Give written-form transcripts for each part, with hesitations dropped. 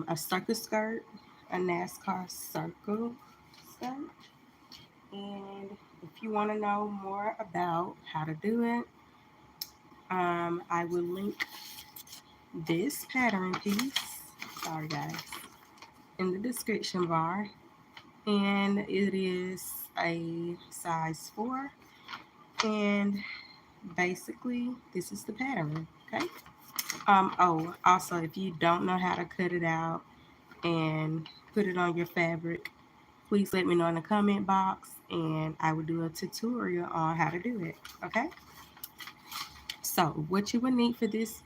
a circle skirt, a Nascar circle skirt. And if you want to know more about how to do it, I will link this pattern piece, sorry guys, in the description bar. And it is a size 4. And basically, this is the pattern, okay? Oh, also, if you don't know how to cut it out and put it on your fabric, please let me know in the comment box and I will do a tutorial on how to do it, okay? So what you will need for this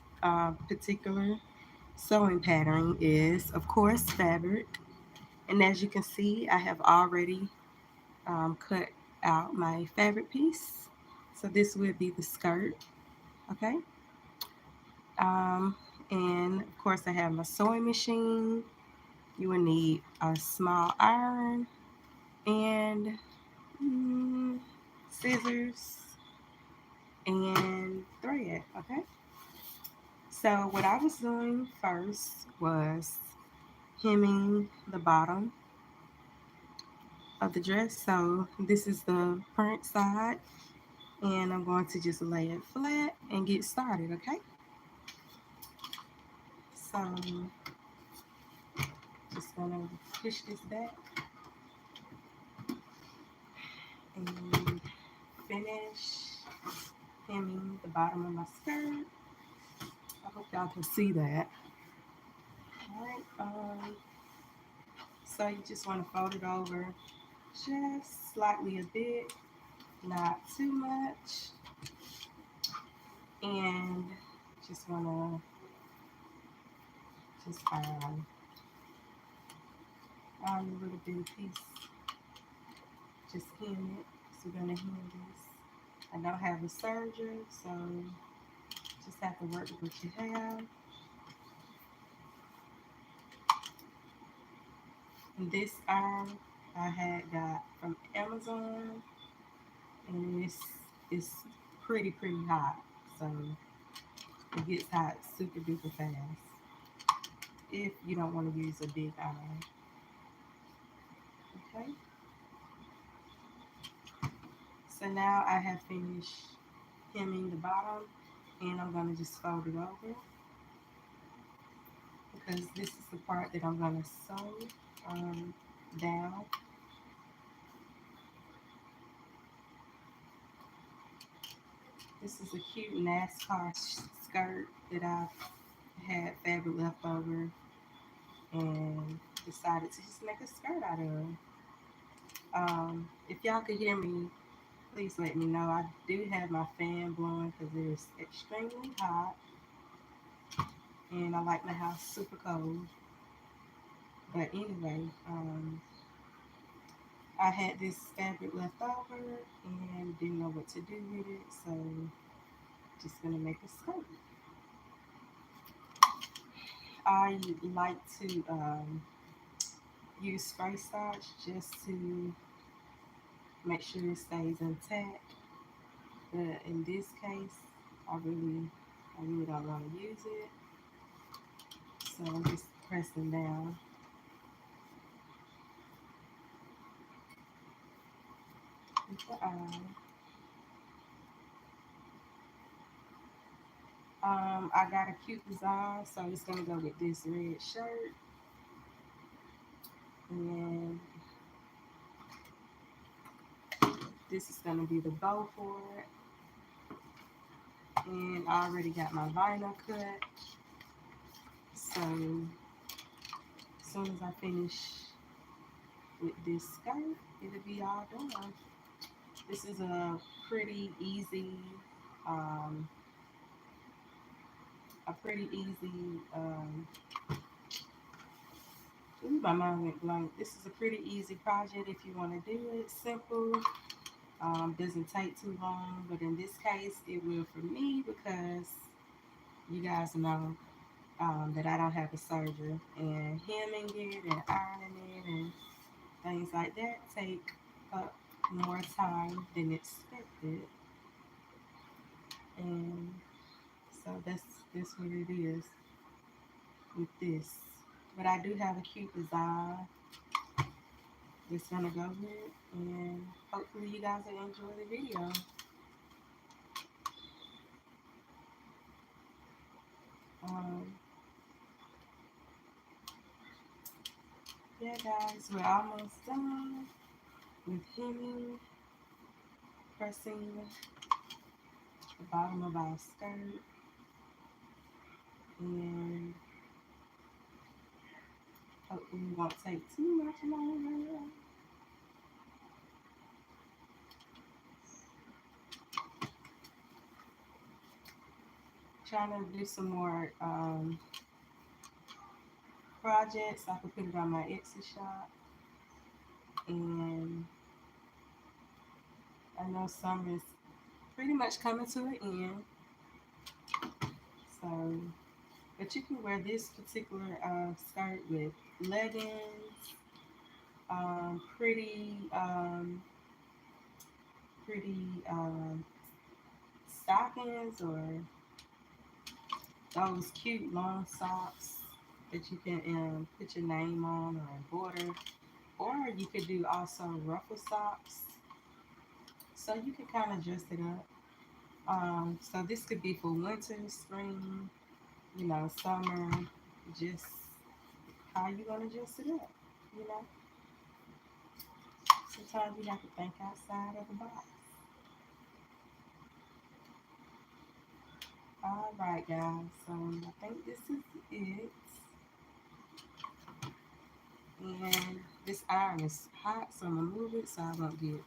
particular sewing pattern is, of course, fabric. And as you can see, I have already cut out my fabric piece. So this will be the skirt, okay? Um, and of course, I have my sewing machine. You will need a small iron and scissors and thread, okay? So what I was doing first was hemming the bottom of the dress. So this is the front side, and I'm going to just lay it flat and get started, okay? So just gonna push this back and finish hemming the bottom of my skirt. I hope y'all can see that. All right. So you just want to fold it over just slightly a bit, not too much, and just want to just on a little bit of piece, just hem it. So we're gonna hem this. I don't have a serger, so just have to work with what you have. And this iron I had got from Amazon, and it's pretty hot, so it gets hot super duper fast if you don't want to use a big iron. Okay, so now I have finished hemming the bottom, and I'm going to just fold it over because this is the part that I'm going to sew down. This is a cute Nascar skirt that I had fabric left over and decided to just make a skirt out of. If y'all could hear me, please let me know. I do have my fan blowing because it is extremely hot and I like my house super cold. But anyway, I had this fabric left over and didn't know what to do with it, so just gonna make a skirt. I like to use spray starch just to make sure it stays intact. But in this case, I really don't want to use it. So I'm just pressing down. With the iron. I got a cute design, so it's gonna go with this red shirt, and this is gonna be the bow for it. And I already got my vinyl cut, so as soon as I finish with this skirt, it'll be all done. This is a pretty easy, um, a pretty easy. Ooh, my mind went blank. This is a pretty easy project if you want to do it. Simple, doesn't take too long, but in this case, it will for me because you guys know that I don't have a serger, and hemming it and ironing it and things like that take up more time than expected. And so that's what it is with this. But I do have a cute design that's gonna go with it, and hopefully you guys will enjoy the video. Um, yeah, guys, we're almost done with hemming, pressing the bottom of our skirt, and hopefully it won't take too much longer. Trying to do some more projects. I can put it on my Etsy shop, and I know summer is pretty much coming to an end. So, but you can wear this particular skirt with leggings, pretty, pretty stockings, or those cute long socks that you can put your name on or embroider. Or you could do also ruffle socks, so you can kind of dress it up. So this could be for winter, spring, summer, just how you gonna dress it up. You know, sometimes you have to think outside of the box. All right, guys. So I think this is it. And this iron is hot, so I'm gonna move it so I won't get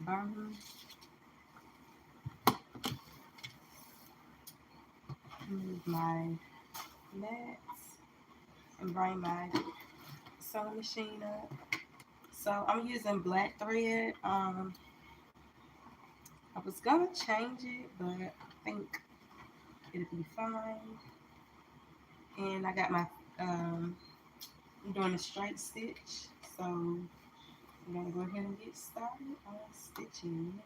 burned. Move my mats and bring my sewing machine up. So I'm using black thread. I was gonna change it, but I think it'll be fine. And I got my I'm doing a straight stitch, so I'm gonna go ahead and get started on stitching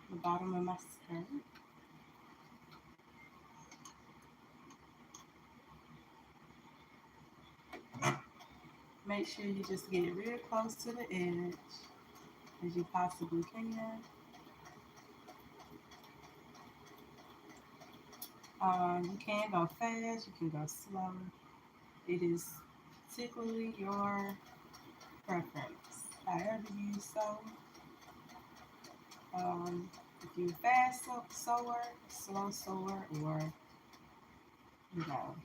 the bottom of my skirt. Make sure you just get real close to the edge as you possibly can. You can go fast, you can go slow. It is particularly your preference. However you sew. If you're fast sewer, slow sewer, or you know,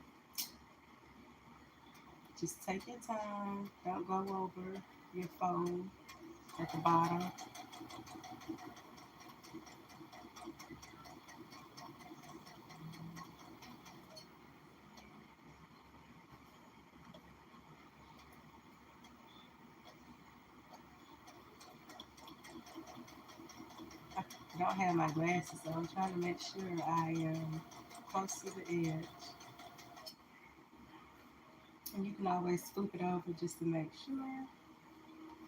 just take your time. Don't go over your fold at the bottom. I don't have my glasses, so I'm trying to make sure I am close to the edge. And you can always flip it over just to make sure.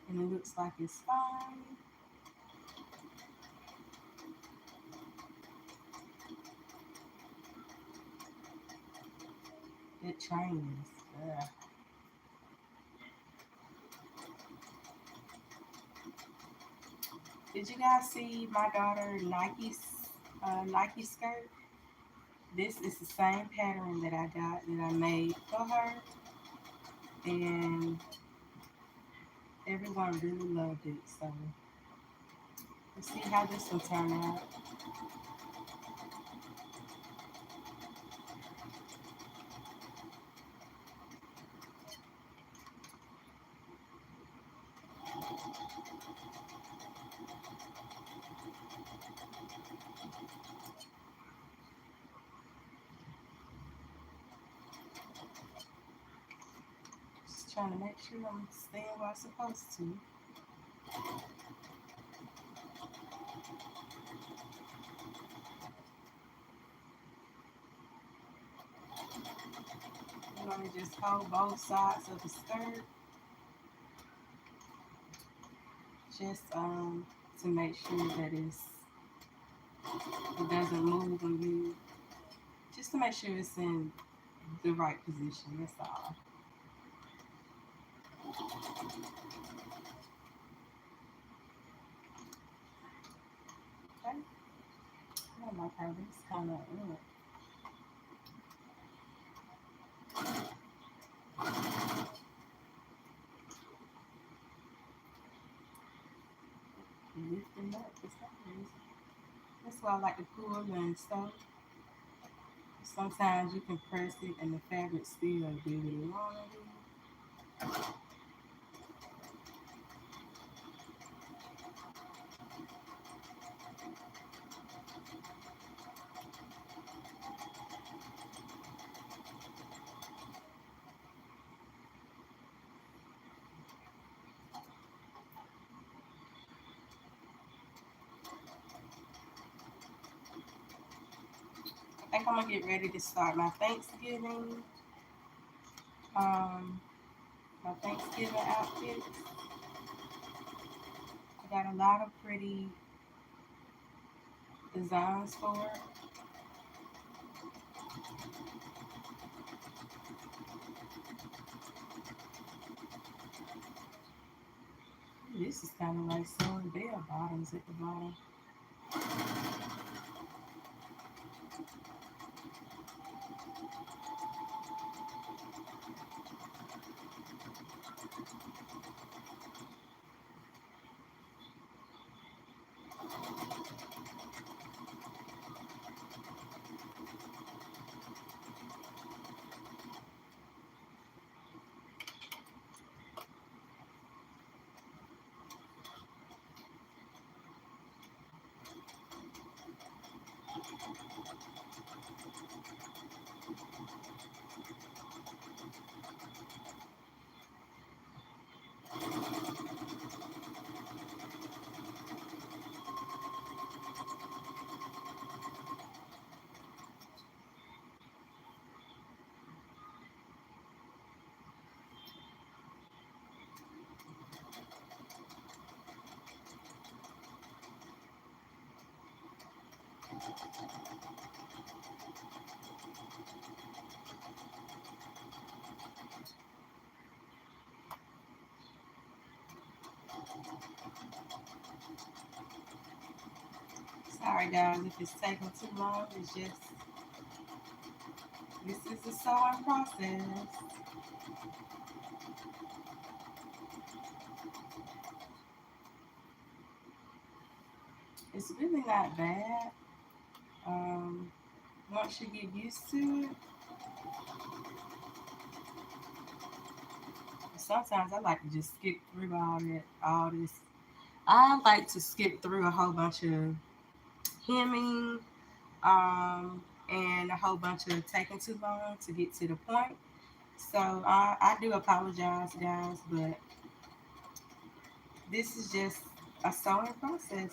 And it looks like it's fine. It trains. Ugh. Did you guys see my daughter Nike skirt? This is the same pattern that I made for her, and everyone really loved it. So let's see how this will turn out. Just trying to make sure I'm staying where I'm supposed to. You want to just hold both sides of the skirt, just to make sure that it doesn't move when you, just to make sure it's in the right position. That's all. Okay. I don't like how this kind of lifting up for some reason. That's why I like to pull and stuff. Sometimes you can press it and the fabric still do what it want to do. I think I'm gonna get ready to start my Thanksgiving, um, my Thanksgiving outfits. I got a lot of pretty designs for it. This is kind of like sewing bell bottoms at the bottom. Sorry guys if it's taking too long. It's just this is the sewing process. It's really not bad. Um, Once you get used to it, sometimes I like to just skip through all this. I like to skip through a whole bunch of hemming, and a whole bunch of taking too long to get to the point. So I do apologize, guys, but this is just a sewing process.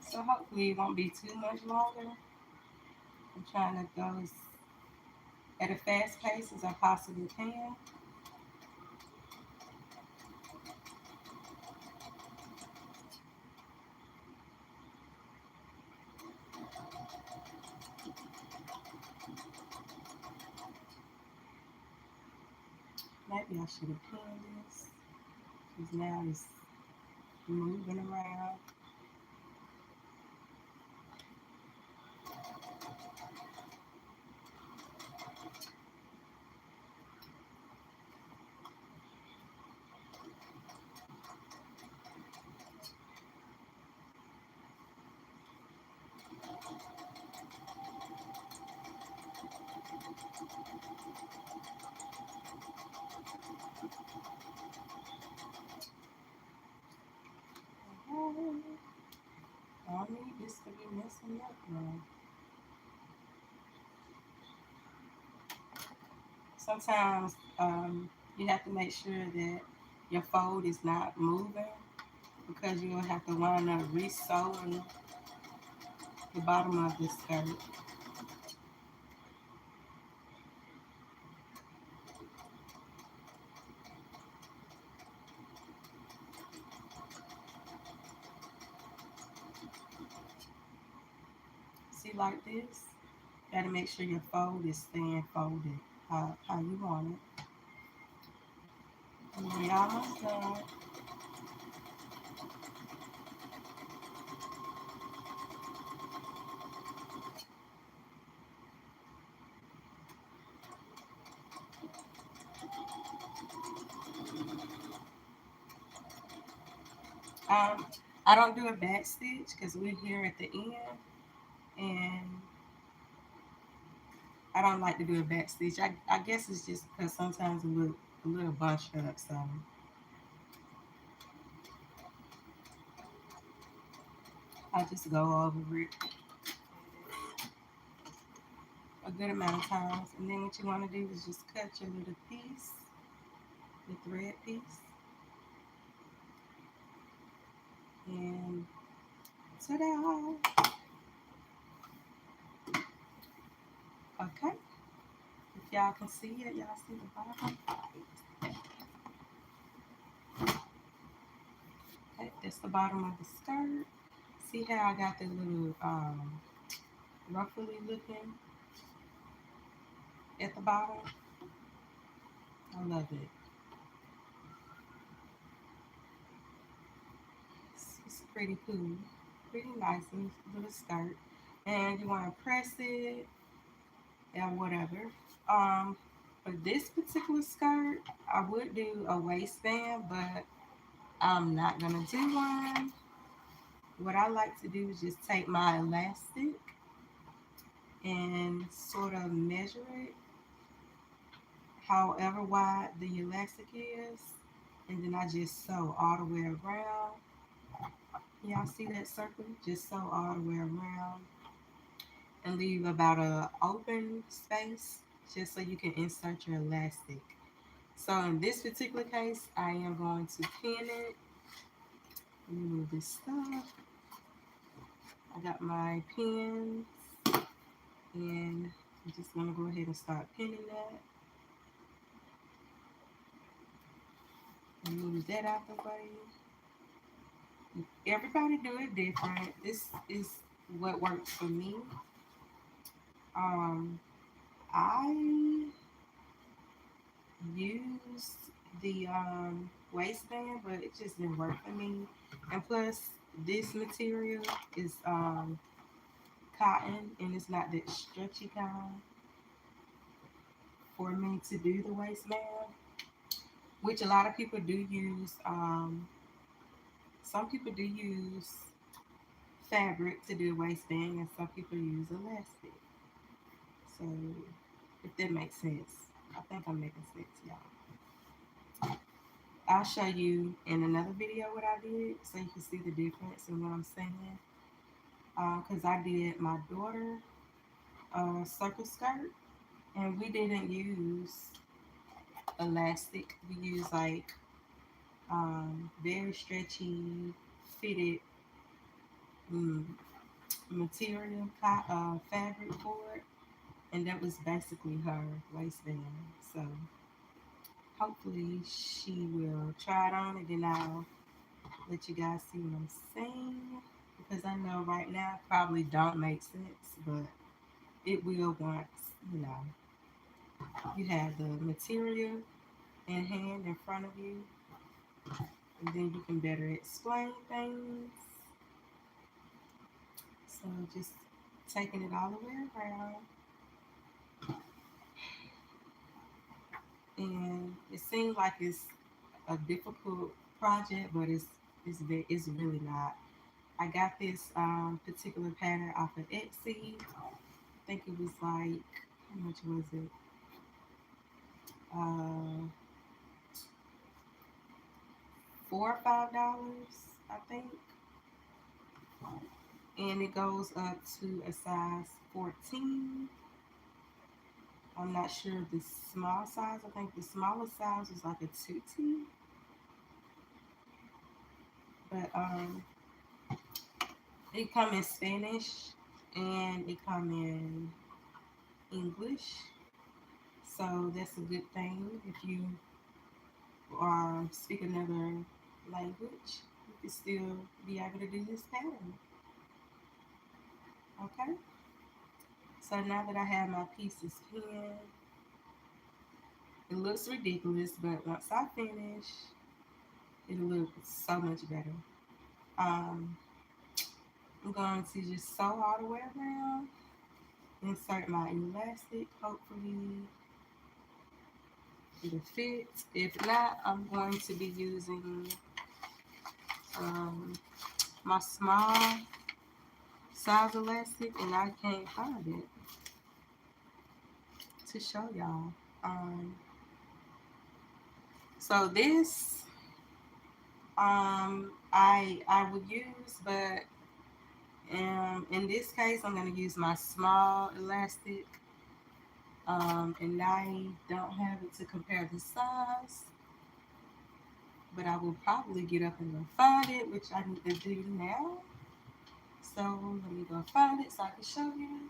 So hopefully it won't be too much longer. I'm trying to go at a fast pace as I possibly can. Maybe I should have pinned this because now it's moving around. I don't need this to be messing up now. Sometimes you have to make sure that your fold is not moving because you'll have to wind up re-sewing the bottom of the skirt. See, like this. Gotta make sure your fold is staying folded how you want it. And we almost done. Um, I don't do a back stitch because we're here at the end, and I don't like to do a back stitch. I guess it's just because sometimes it look a little bunched up, so I just go over it a good amount of times. And then what you want to do is just cut your little piece, the thread piece, and ta-da! Okay, if y'all can see it, y'all see the bottom. Okay, that's the bottom of the skirt. See how I got the little ruffly looking at the bottom? I love it. It's pretty cool, pretty nice little skirt. And you want to press it and whatever. Um, for this particular skirt, I would do a waistband, but I'm not gonna do one. What I like to do is just take my elastic and sort of measure it however wide the elastic is, and then I just sew all the way around. Y'all see that circle? Just sew all the way around and leave about a open space just so you can insert your elastic. So in this particular case, I am going to pin it. Remove this stuff. I got my pins, and I'm just going to go ahead and start pinning that. Move that out the way. Everybody do it different. This is what works for me. I used the waistband, but it just didn't work for me. And plus, this material is cotton, and it's not that stretchy kind for me to do the waistband, which a lot of people do use. Some people do use fabric to do a waistband, and some people use elastic. So, if that makes sense, I think I'm making sense, y'all. I'll show you in another video what I did so you can see the difference in what I'm saying. Because I did my daughter circle skirt, and we didn't use elastic. We used like very stretchy, fitted mm, material, fabric for it, and that was basically her waistband. So hopefully she will try it on, and then I'll let you guys see what I'm saying, because I know right now it probably don't make sense, but it will once, you know, you have the material in hand in front of you, and then you can better explain things. So just taking it all the way around, and it seems like it's a difficult project, but it's really not. I got this particular pattern off of Etsy. I think it was like, how much was it? Uh, $4 or $5, I think. And it goes up to a size 14. I'm not sure the small size. I think the smallest size is like a 2T. But it come in Spanish and it come in English. So that's a good thing. If you speak another language, you can still be able to do this pattern. Okay? So now that I have my pieces pinned, it looks ridiculous, but once I finish, it'll look so much better. Um, I'm going to just sew all the way around, insert my elastic, hopefully it'll fit. If not, I'm going to be using um, my small size elastic, and I can't find it to show y'all. Um, so this I would use, but in this case I'm going to use my small elastic, and I don't have it to compare the size, but I will probably get up and go find it, which I need to do now. So let me go find it so I can show you.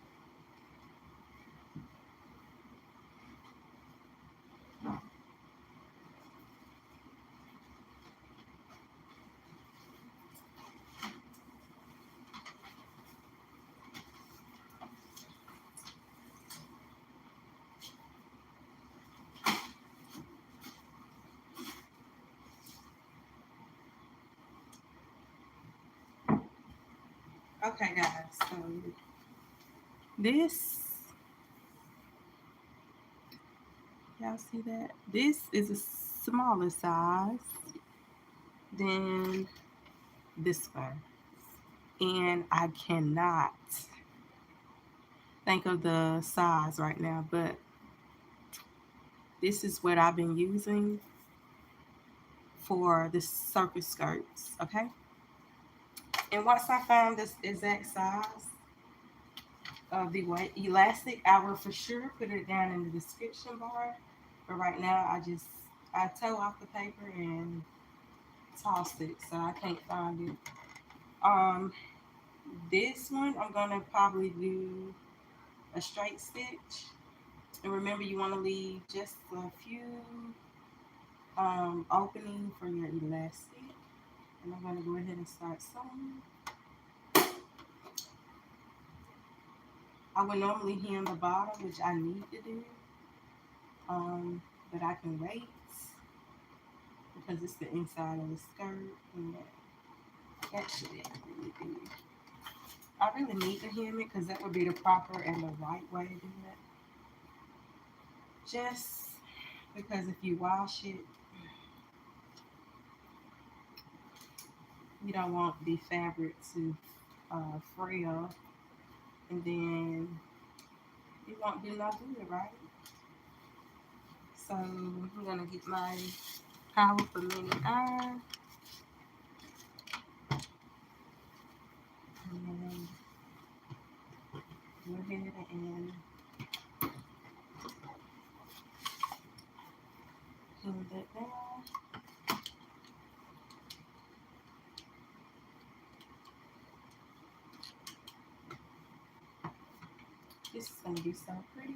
Okay, guys. So this, y'all see that? This is a smaller size than this one, and I cannot think of the size right now, but this is what I've been using for the circus skirts. Okay, and once I found this exact size of the white elastic, I will for sure put it down in the description bar. But right now, I tore off the paper and tossed it, so I can't find it. Um, this one I'm gonna probably do a straight stitch, and remember you want to leave just a few opening for your elastic. And I'm gonna go ahead and start sewing. I would normally hem the bottom, which I need to do, but I can wait because it's the inside of the skirt, and that should really be. I really need to hem it because that would be the proper and the right way to do it. Just because if you wash it, you don't want the fabric to frill, and then it won't do no good, right? So I'm gonna get my powerful mini iron, and go ahead and hem that down. This is gonna be so pretty.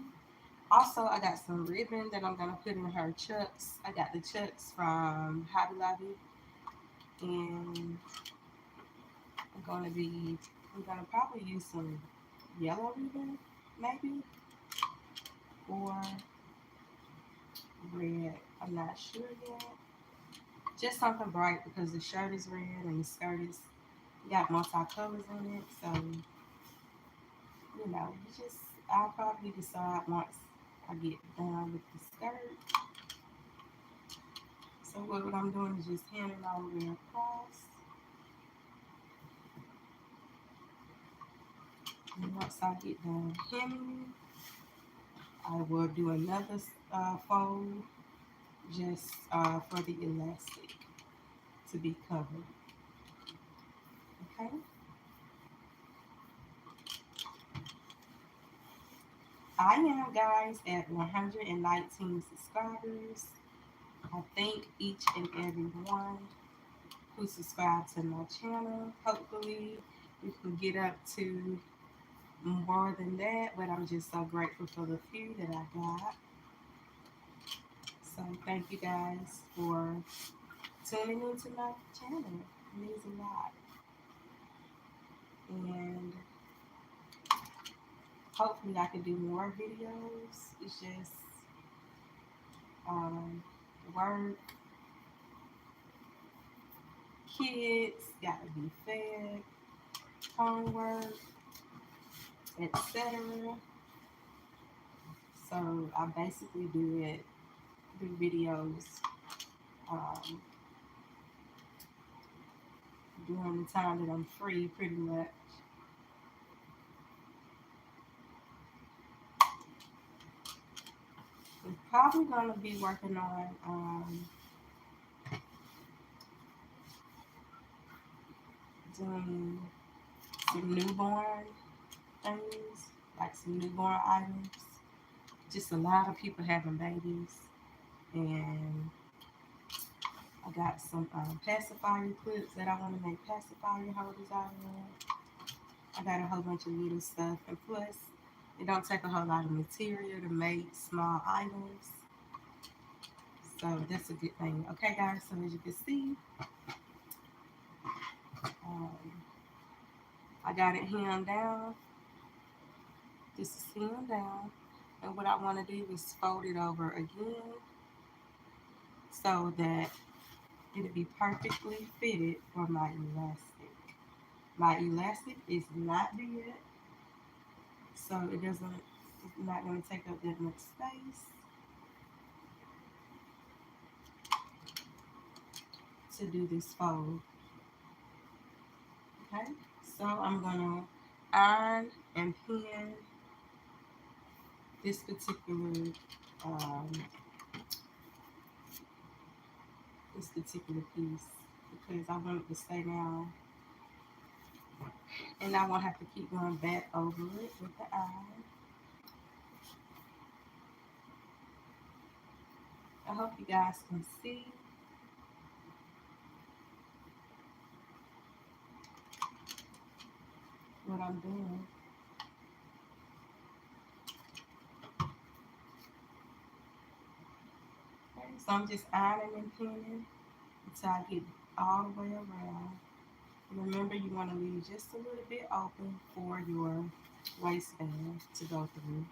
Also, I got some ribbon that I'm gonna put in her chucks. I got the chucks from Hobby Lobby, and I'm gonna probably use some yellow ribbon, maybe, or red. I'm not sure yet. Just something bright because the shirt is red and the skirt is got multi-colors in it. So, I'll probably decide once I get done with the skirt. So what I'm doing is just hemming all the way across. And once I get done hemming, I will do another fold just for the elastic to be covered. Okay. I am, guys, at 119 subscribers. I thank each and every one who subscribed to my channel. Hopefully, we can get up to more than that, but I'm just so grateful for the few that I got. So, thank you guys for tuning into my channel. It means a lot. And hopefully I can do more videos. It's just work, kids gotta be fed, homework, etc. So I basically do videos um, during the time that I'm free, pretty much. I'm probably gonna be working on doing some newborn things, like some newborn items. Just a lot of people having babies, and I got some pacifier clips that I want to make pacifier holders out of. I got a whole bunch of little stuff, and plus, it don't take a whole lot of material to make small items, so that's a good thing. Okay, guys. So as you can see, um, I got it hemmed down. This is hemmed down, and what I want to do is fold it over again so that it'll be perfectly fitted for my elastic. My elastic is not big, so it's not going to take up that much space to do this fold. Okay, so I'm going to iron and pin this um, particular piece because I want it to stay down, and I won't have to keep going back over it with the iron. I hope you guys can see what I'm doing. Okay, so I'm just ironing and pinning until I get all the way around. Remember, you want to leave just a little bit open for your waistband to go through.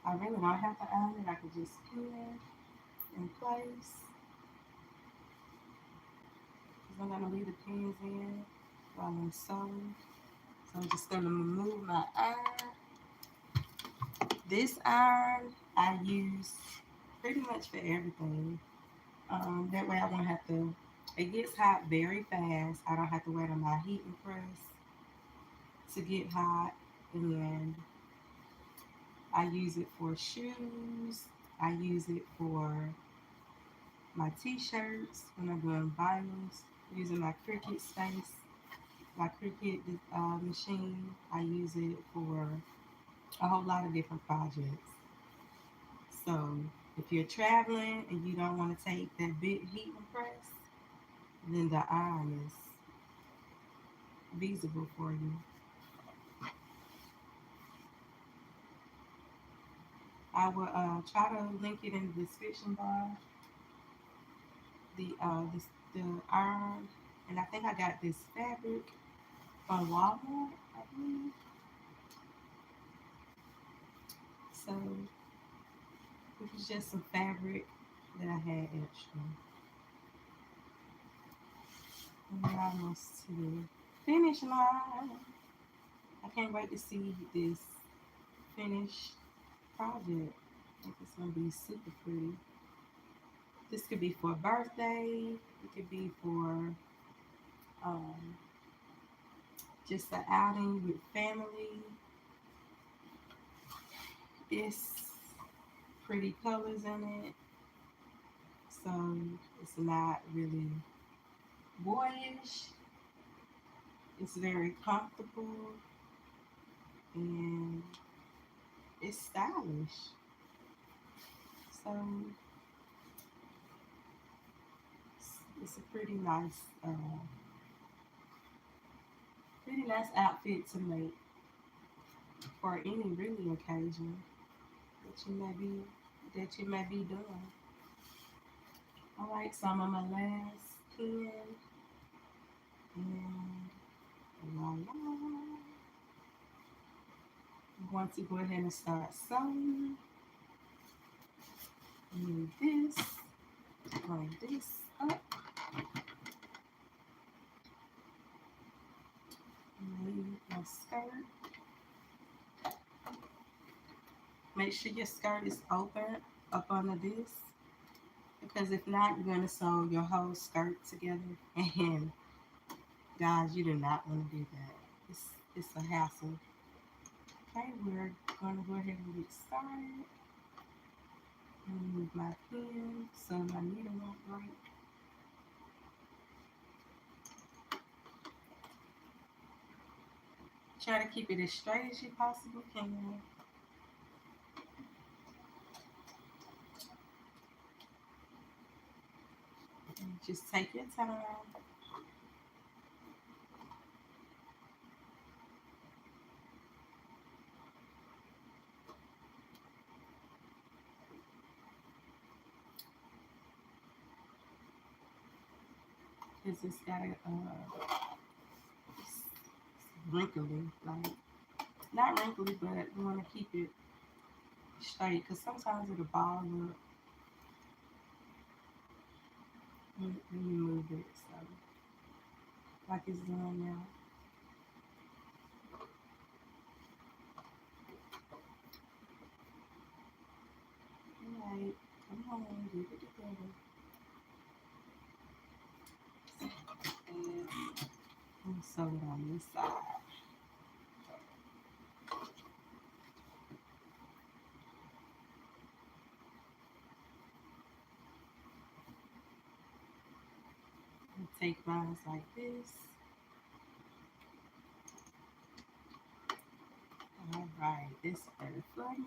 I really don't have to iron it. I could just pin in place. Because I'm going to leave the pins in while I'm sewing. So I'm just going to remove my iron. This iron I use pretty much for everything. That way I won't have to, it gets hot very fast. I don't have to wait on my heating press to get hot. And I use it for shoes. I use it for my t-shirts when I'm doing vinyls. Using my cricut space, my cricut machine. I use it for a whole lot of different projects. So if you're traveling and you don't want to take that big heating press, then the iron is feasible for you. I will try to link it in the description bar. The iron, and I think I got this fabric from Walmart, I believe. So it was just some fabric that I had extra. And we're almost to the finish line. I can't wait to see this finished project. I think it's gonna be super pretty. This could be for a birthday. It could be for um, just an outing with family. It's pretty colors in it, so it's not really boyish. It's very comfortable and it's stylish. So it's a pretty nice outfit to make for any really occasion that you may be doing. All right, so I'm on my last pin. And voila. I'm going to go ahead and start sewing. Move this, roll this up. Leave my skirt. Make sure your skirt is open up under this, because if not, you're going to sew your whole skirt together. And guys, you do not want to do that. It's a hassle. Okay, we're going to go ahead and get started. Move my pen so my needle won't break. Try to keep it as straight as you possibly can. And just take your time. Because it's got a it's wrinkly, like not wrinkly, but you want to keep it straight, because sometimes it'll ball up when you move it. So like it's doing now. Alright, come on, get it together. And sew it on this side. And take lines like this. Alright, this better for me.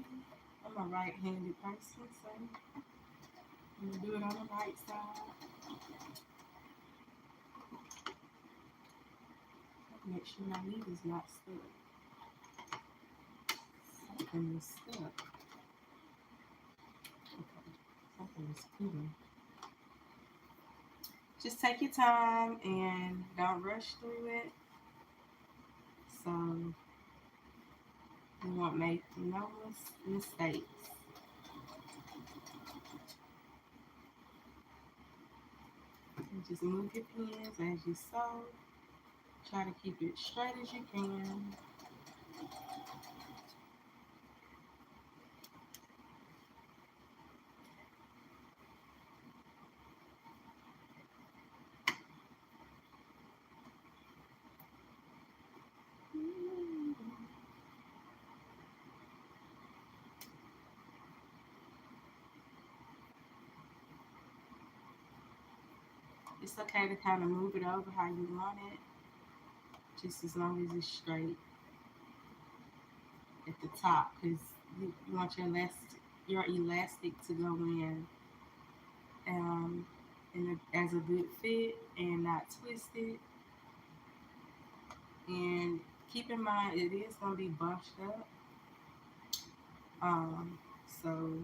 I'm a right-handed person, so I'm gonna do it on the right side. Make sure my needle's not stuck. Something is stuck. Okay, something is pulling. Just take your time and don't rush through it. So you won't make no mistakes. And just move your pins as you sew. Try to keep it straight as you can. It's okay to kind of move it over how you want it, just as long as it's straight at the top, because you want your elastic to go as a good fit and not twisted. And keep in mind, it is going to be bunched up. So I'm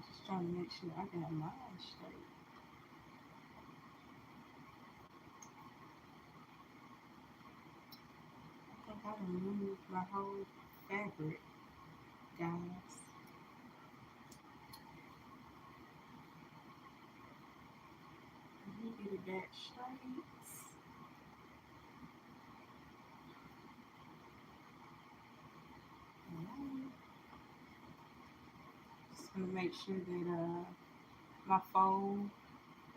just trying to make sure I got mine straight. I think I removed my whole fabric, guys. Let me get it back straight. Alright. Just gonna make sure that my fold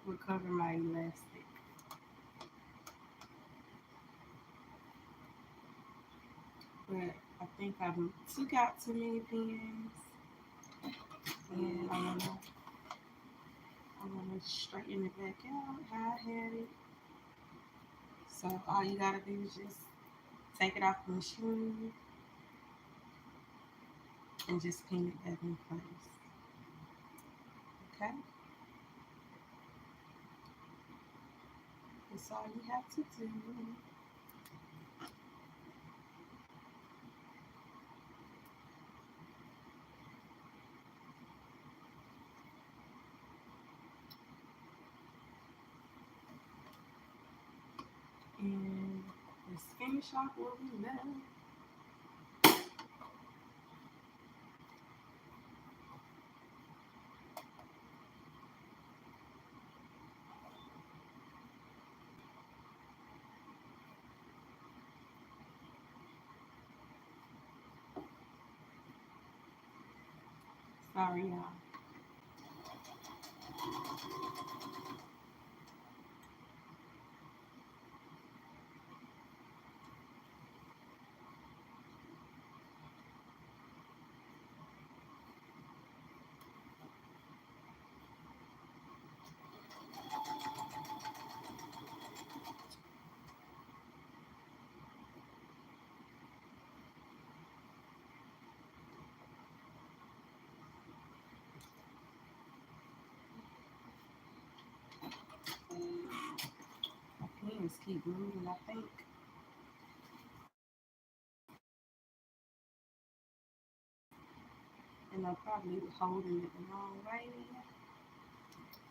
will cover my elastic. But I think I took out too many pins, and I wanna straighten it back out how I had it. So all you gotta do is just take it off the machine and just pin it back in place. Okay? That's all you have to do. And let's finish off what we left. Sorry, y'all. My pens keep moving, I think. And I'm probably holding it the wrong way.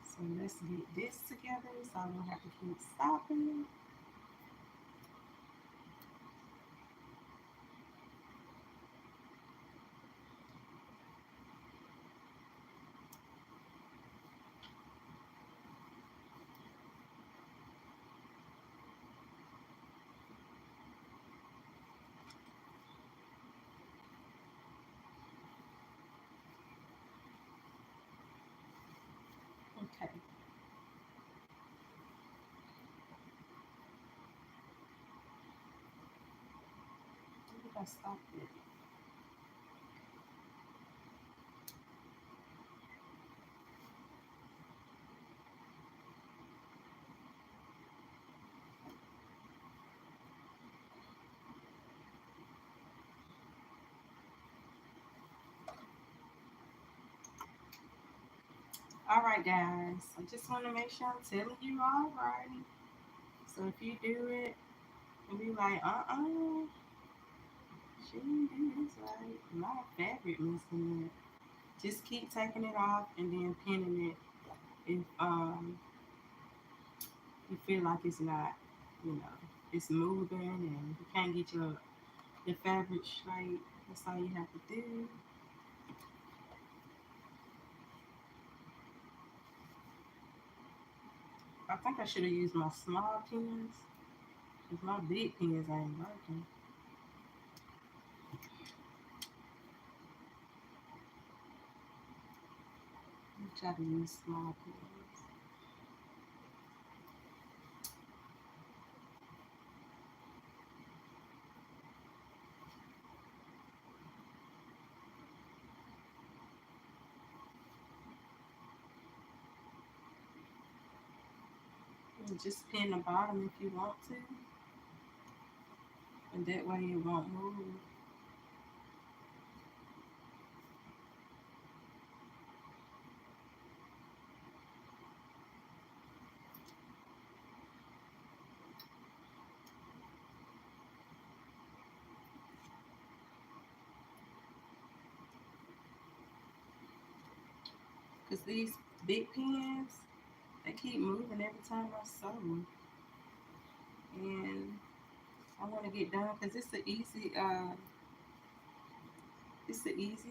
So let's get this together so I don't have to keep stopping. Okay. Where did I stop it? All right, guys. I just want to make sure I'm telling you all right. So if you do it and be like, she didn't do this right. My fabric missing it. Just keep taking it off and then pinning it if you feel like it's not, you know, it's moving and you can't get your fabric straight. That's all you have to do. I think I should have used my small pins because my big pins ain't working. Let me try to use small pins. And just pin the bottom if you want to, and that way it won't move. Because these big pins, they keep moving every time I sew. And I want to get done because it's an easy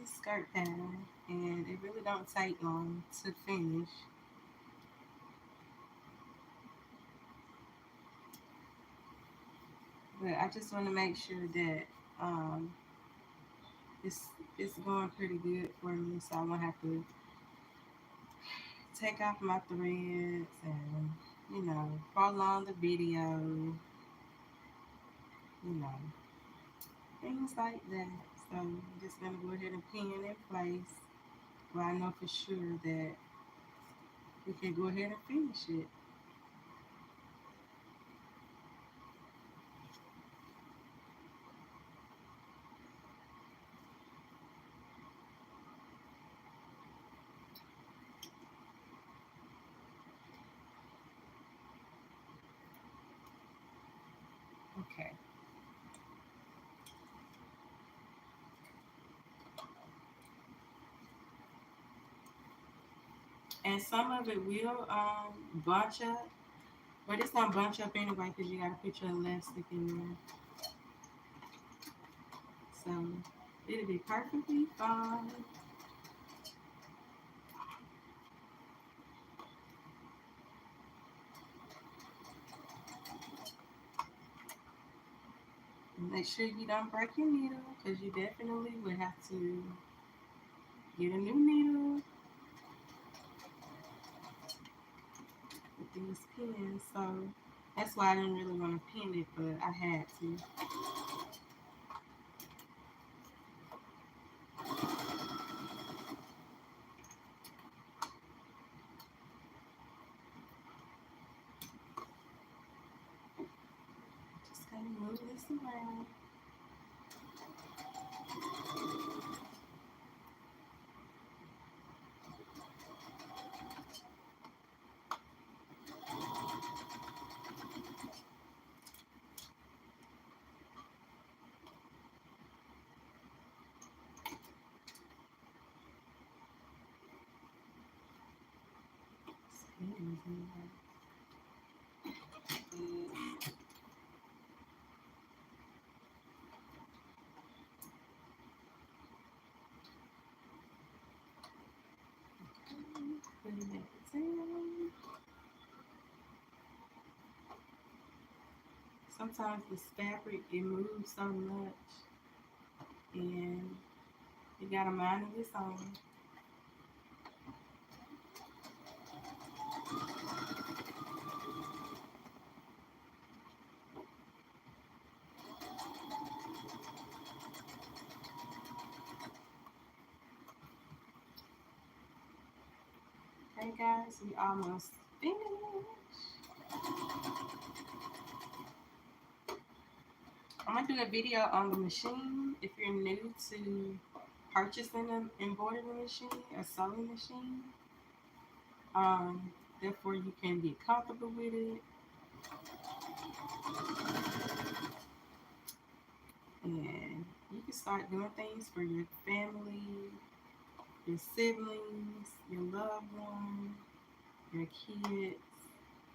skirt pattern, and it really don't take long to finish. But I just want to make sure that um, it's it's going pretty good for me, so I won't have to take off my threads and prolong the video, you know, things like that. So I'm just gonna go ahead and pin in place where I know for sure that we can go ahead and finish it. Okay. And some of it will bunch up, But it's gonna bunch up anyway because you gotta put your elastic in there. So it'll be perfectly fine. Make sure you don't break your needle because you definitely would have to get a new needle with these pins. So that's why I didn't really want to pin it, but I had to. Just kind of move this around. Sometimes this fabric it moves so much, and you got a mind of its own. Okay, guys, we almost finished. I'm gonna do a video on the machine. If you're new to purchasing an embroidery machine, a sewing machine, therefore you can get comfortable with it, and you can start doing things for your family, your siblings, your loved ones, your kids.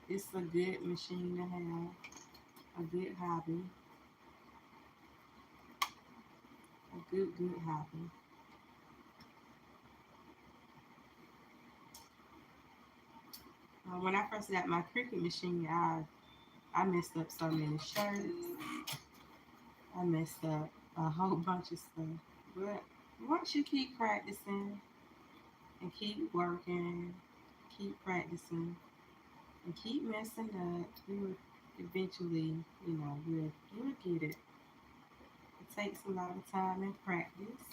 It's a good machine to have, a good hobby, a good hobby. When I first got my cricut machine, I messed up so many shirts. I messed up a whole bunch of stuff. But once you keep practicing and keep working, keep practicing and keep messing up, you will eventually, you'll get it. It takes a lot of time and practice.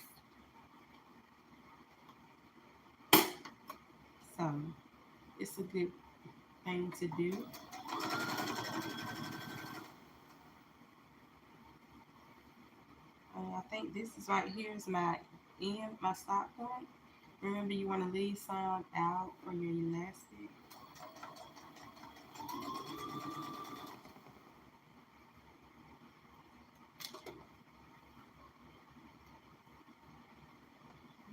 So it's a good thing to do. I think this is right here is my end, my stop point. Remember, you want to leave some out for your elastic.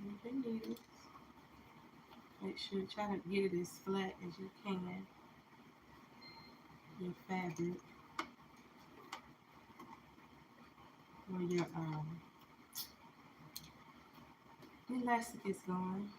Move the needles. Make sure try to get it as flat as you can. Your fabric where your elastic is going.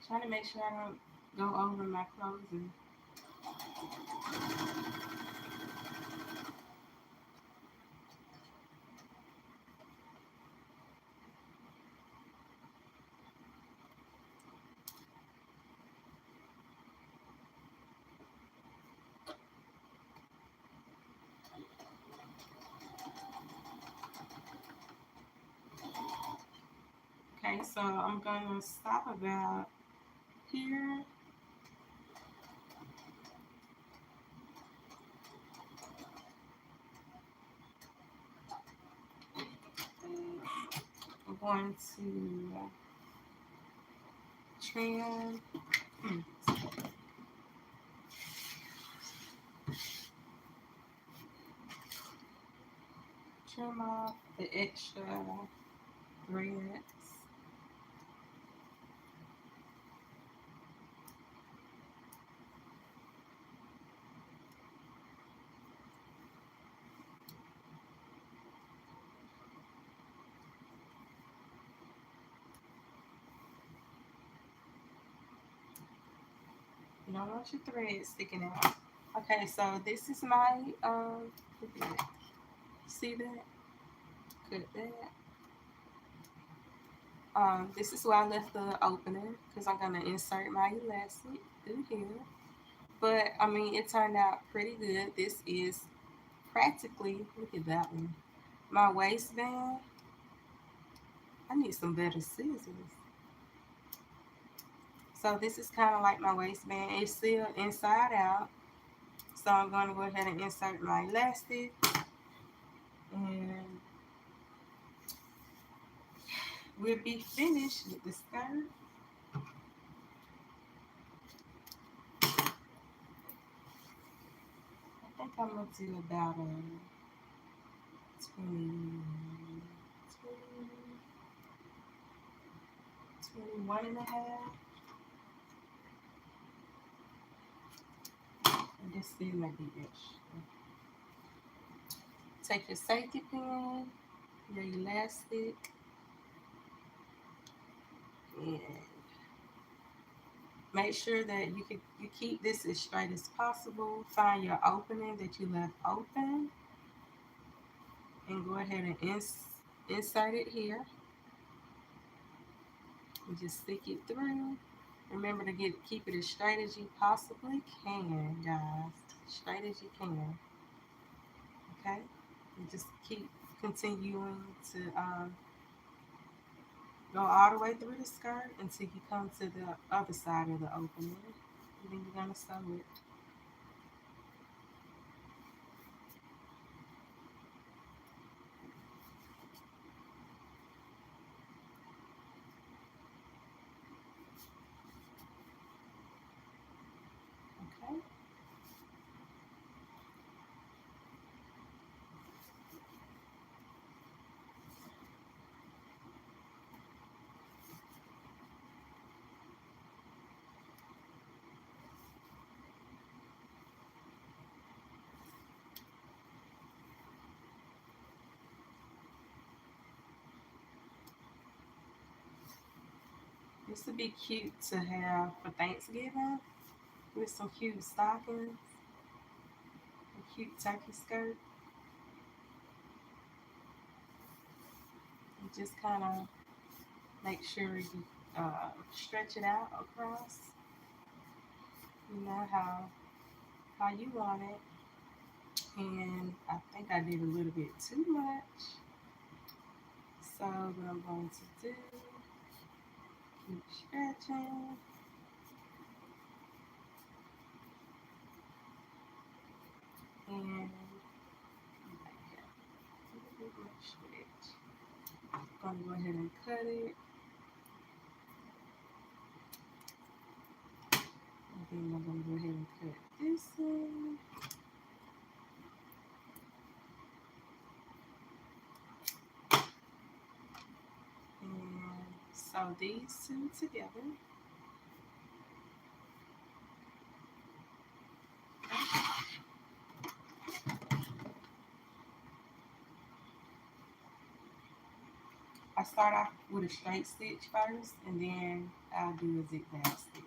Trying to make sure I don't go over my closing. Okay, so I'm gonna stop about here. going to trim, trim off the extra threads. You don't want your thread sticking out. Okay, so this is my look at that. See that? Cut that. This is where I left the opener because I'm gonna insert my elastic through here. But I mean, it turned out pretty good. This is practically, look at that one. My waistband. I need some better scissors. So this is kind of like my waistband. It's still inside out. So I'm going to go ahead and insert my elastic. And we'll be finished with the skirt. I think I'm going to do about a 20, 21 and a half. And this still might be extra. Take your safety pin, your elastic, and make sure that you keep this as straight as possible. Find your opening that you left open, and go ahead and insert it here. And just stick it through. Remember to keep it as straight as you possibly can, guys. Straight as you can. Okay? And just keep continuing to go all the way through the skirt until you come to the other side of the opening. And then you're going to sew it. Okay? This would be cute to have for Thanksgiving with some cute stockings, a cute turkey skirt. And just kind of make sure you stretch it out across. You know how you want it. And I think I did a little bit too much. So what I'm going to do, keep stretching. And I'm going to go ahead and cut it. And then I'm going to go ahead and cut this one. And sew these two together. I start off with a straight stitch first, and then I'll do a zigzag stitch.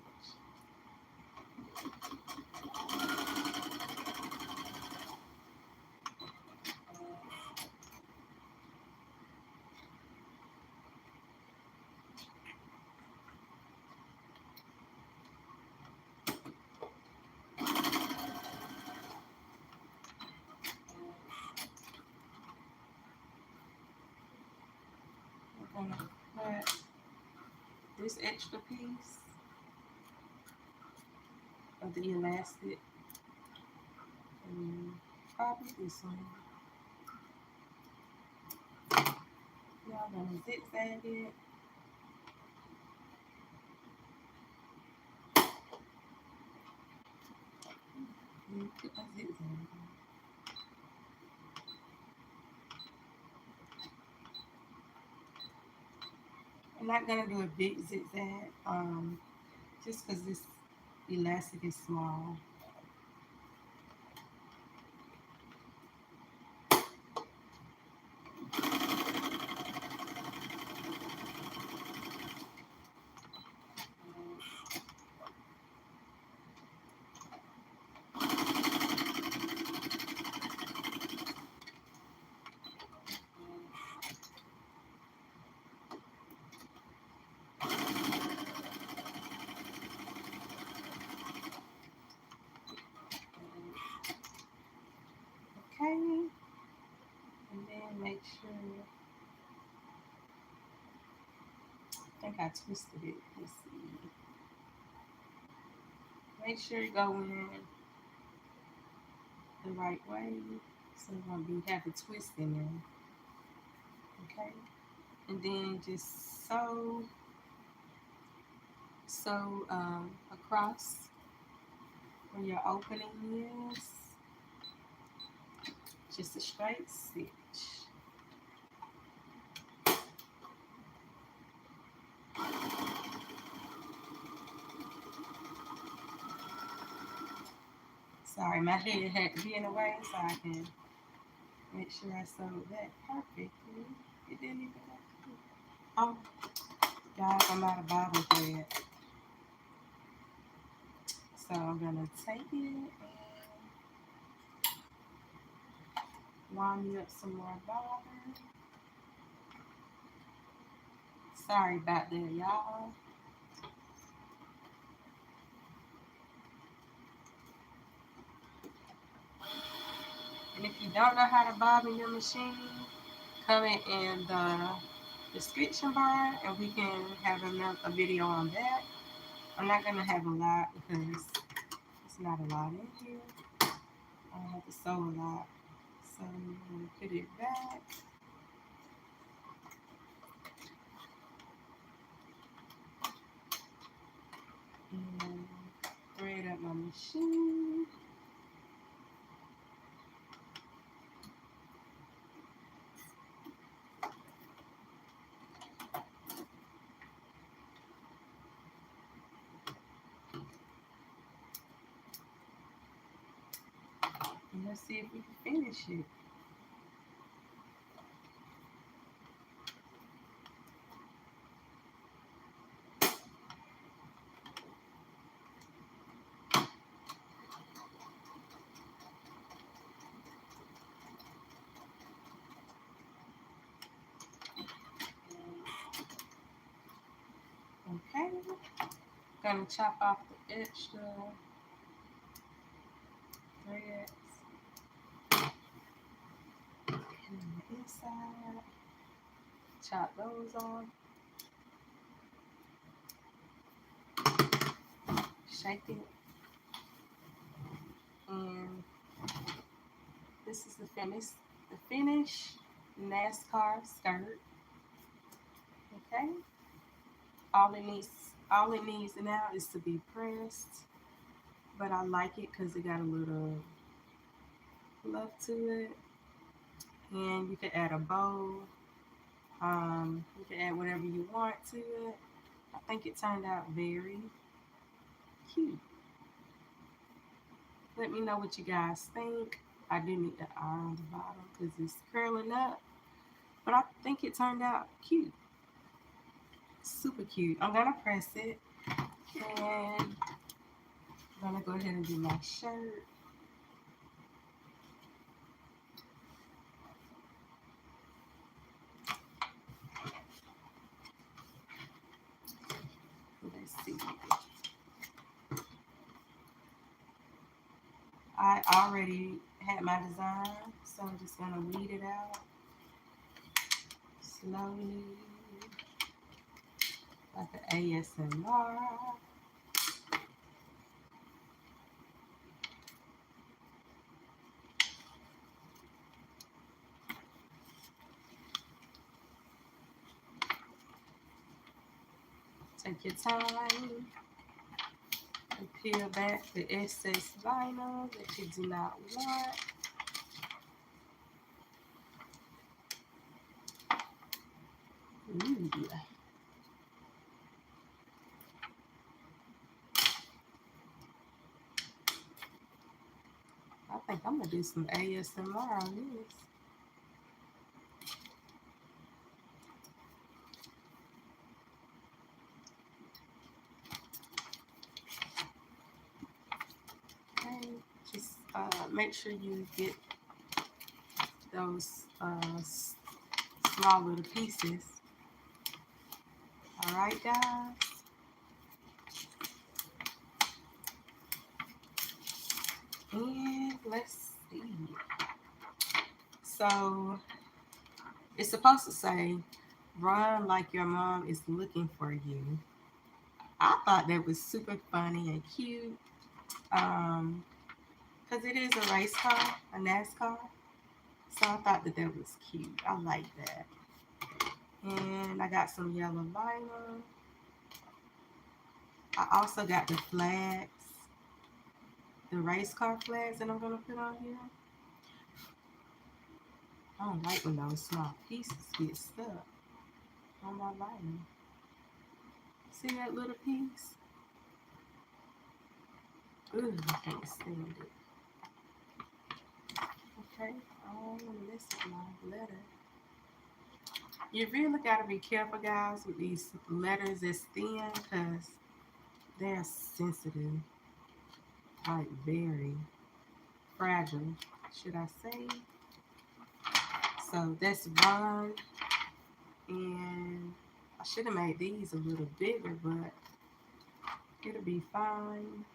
I'm going to cut this extra piece of the elastic, and probably this one. Now I'm gonna zigzag it. Put my zigzag in. I'm not gonna do a big zigzag, just because this elastic is small. Okay, and then make sure. I think I twisted it. Let's see. Make sure you go in the right way, so it won't be have a twist in there. Okay, and then just sew across where your opening is, just a straight stitch. Sorry, my head had to be in the way so I can make sure I sewed that perfectly. It didn't even have to. Oh, guys, I'm out of bobby thread. So I'm gonna take it and line me up some more bobbin. Sorry about that, y'all. And if you don't know how to bob in your machine, comment in the description bar and we can have a video on that. I'm not gonna have a lot because it's not a lot in here. I have to sew a lot. So I'm gonna put it back. And thread up my machine. And let's see if we can finish it. Okay. Gonna chop off the extra threads. And on the inside, chop those off. Shake it. And this is the finished Nascar skirt. Okay. All it needs now is to be pressed. But I like it because it got a little fluff to it. And you can add a bow. You can add whatever you want to it. I think it turned out very cute. Let me know what you guys think. I do need to iron the bottom because it's curling up. But I think it turned out cute. Super cute. I'm going to press it. And I'm going to go ahead and do my shirt. Let's see. I already had my design, so I'm just going to weed it out slowly, like an ASMR. Take your time and peel back the excess vinyl that you do not want. Ooh. I think I'm gonna do some ASMR on this. Okay, just make sure you get those small little pieces. All right, guys. And let's see. So it's supposed to say, run like your mom is looking for you. I thought that was super funny and cute. Because it is a race car, a Nascar. So I thought that that was cute. I like that. And I got some yellow vinyl. I also got the flags, the race car flags that I'm going to put on here. I don't like when those small pieces get stuck on my vinyl. See that little piece? Ooh, I can't stand it. Okay, I don't want to mess up my letter. You really got to be careful, guys, with these letters that's thin because they're sensitive, like very fragile, should I say. So that's one, and I should have made these a little bigger, but it'll be fine.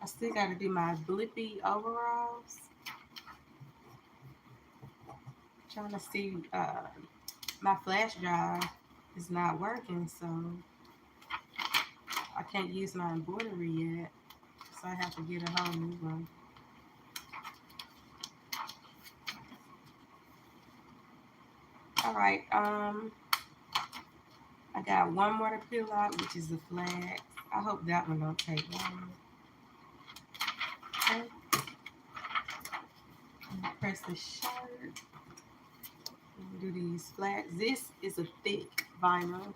I still got to do my blippy overalls. Trying to see, my flash drive is not working, so I can't use my embroidery yet. So I have to get a whole new one. All right, I got one more to peel out, which is the flag. I hope that one don't take long. Okay. Press the shirt. Do these flags. This is a thick vinyl,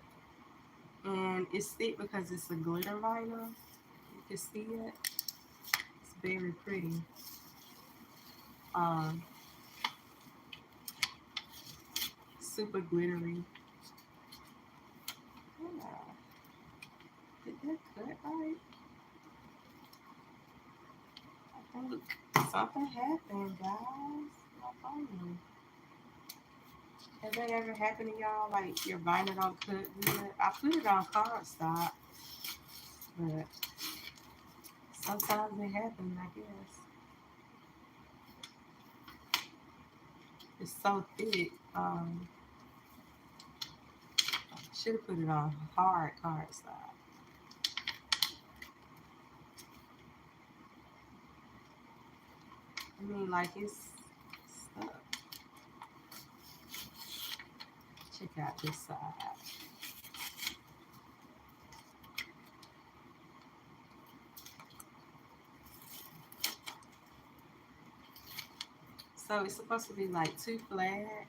and it's thick because it's a glitter vinyl. You can see it. It's very pretty. Super glittery. Yeah. Did that cut right? I think something happened, guys. My vinyl. Has that ever happened to y'all? Like your vinyl don't cut good? I put it on cardstock, but sometimes it happens, I guess. It's so thick. Should have put it on hard cardstock. I mean, like it's stuck. Check out this side. So it's supposed to be like two flags.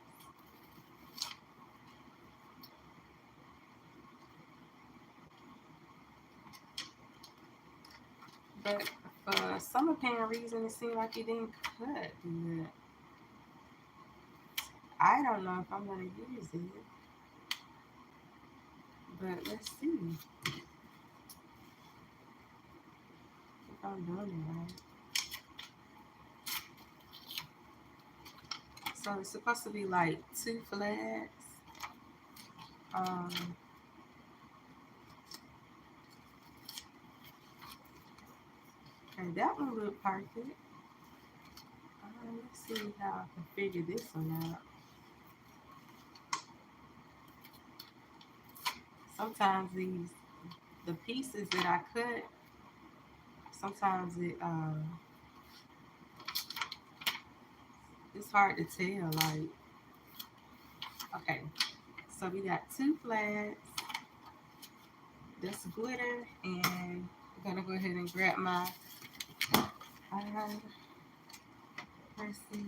But for some apparent reason, it seemed like it didn't cut good. I don't know if I'm going to use it. But let's see if I'm doing it right. So it's supposed to be like two flags. Okay, that one looked perfect. Let's see how I can figure this one out. Sometimes the pieces that I cut, sometimes it's hard to tell. Like, okay, so we got two flags. That's glitter, and I'm gonna go ahead and grab my iron. Let's see.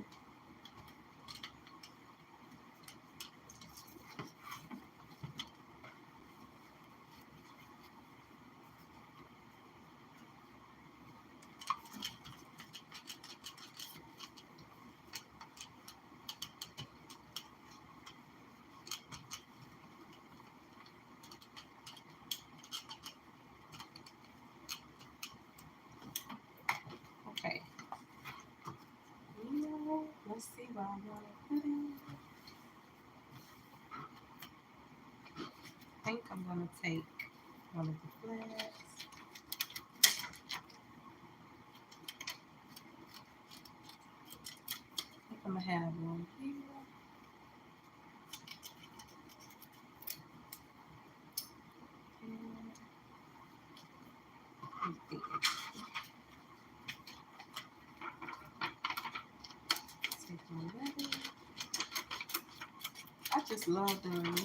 Okay. Let's see what I'm gonna put in. I think I'm gonna take one of the flags. I think I'm gonna have one here. Take my letter. I just love doing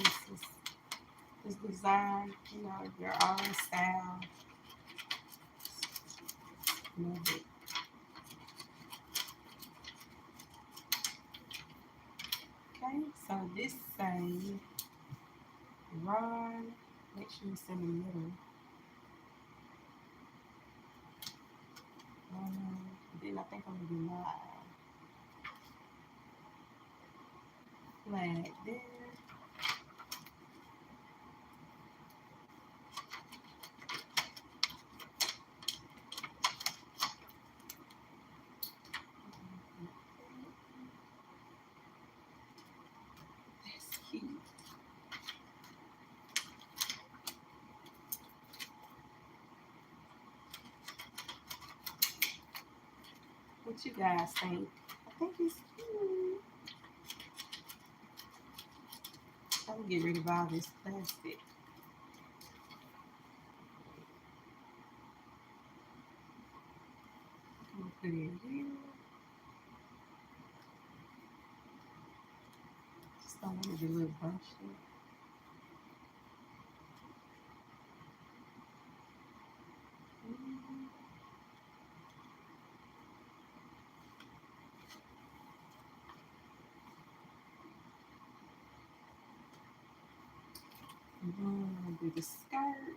this design, you know, your own style. Love it. Okay, so this say run. Make sure it's in the middle. Then I think I'm gonna do my flag there. That's cute. What you guys think? I think it's cute. I'm gonna get rid of all this plastic. I'm gonna put it in here. Just don't want it to get a little bunchy. And then I'm gonna do the skirt.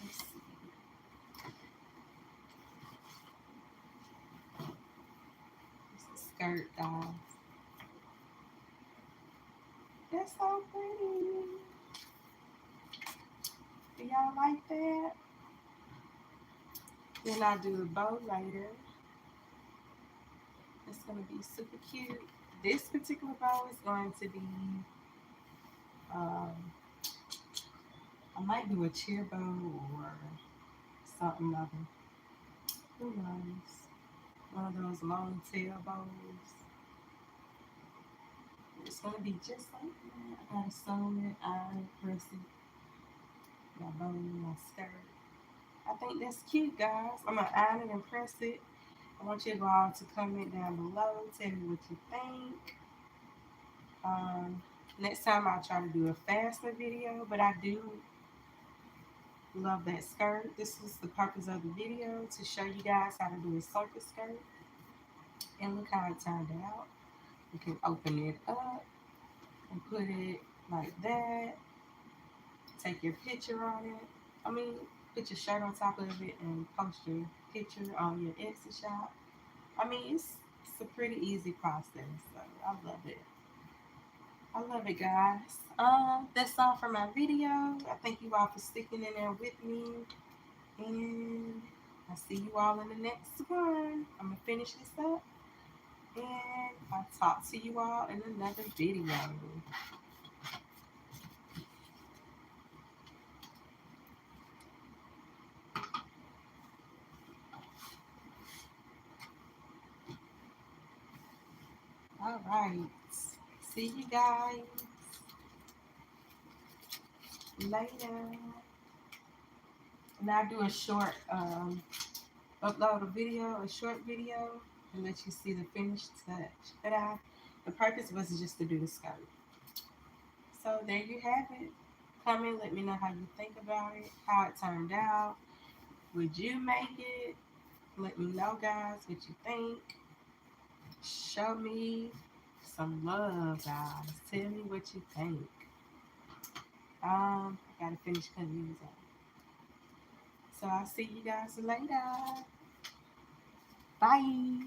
Let's see. It's the skirt, guys. That's so pretty. Do y'all like that? Then I'll do a bow later. It's gonna be super cute. This particular bow is going to be, um, I might do a chair bow or something other. Who knows? One of those long tail bows. It's gonna be just like that. I gotta sew it, iron, press it. My bow, my skirt. I think that's cute, guys. I'm gonna iron it and press it. I want you all to comment down below. Tell me what you think. Um, Next time I'll try to do a faster video, but I do love that skirt. This was the purpose of the video, to show you guys how to do a circle skirt. And look how it turned out. You can open it up and put it like that. Take your picture on it. I mean, put your shirt on top of it and post your picture on your Etsy shop. I mean, it's a pretty easy process. So I love it. I love it, guys. That's all for my video. I thank you all for sticking in there with me, and I'll see you all in the next one. I'm gonna finish this up, and I'll talk to you all in another video. All right. See you guys. later. And I'll do a short, upload a short video, and let you see the finished touch. But the purpose was just to do the skirt. So there you have it. Comment, let me know how you think about it, how it turned out. Would you make it? Let me know, guys, what you think. Show me some love, guys. Tell me what you think. I gotta finish cutting these up. So I'll see you guys later. Bye.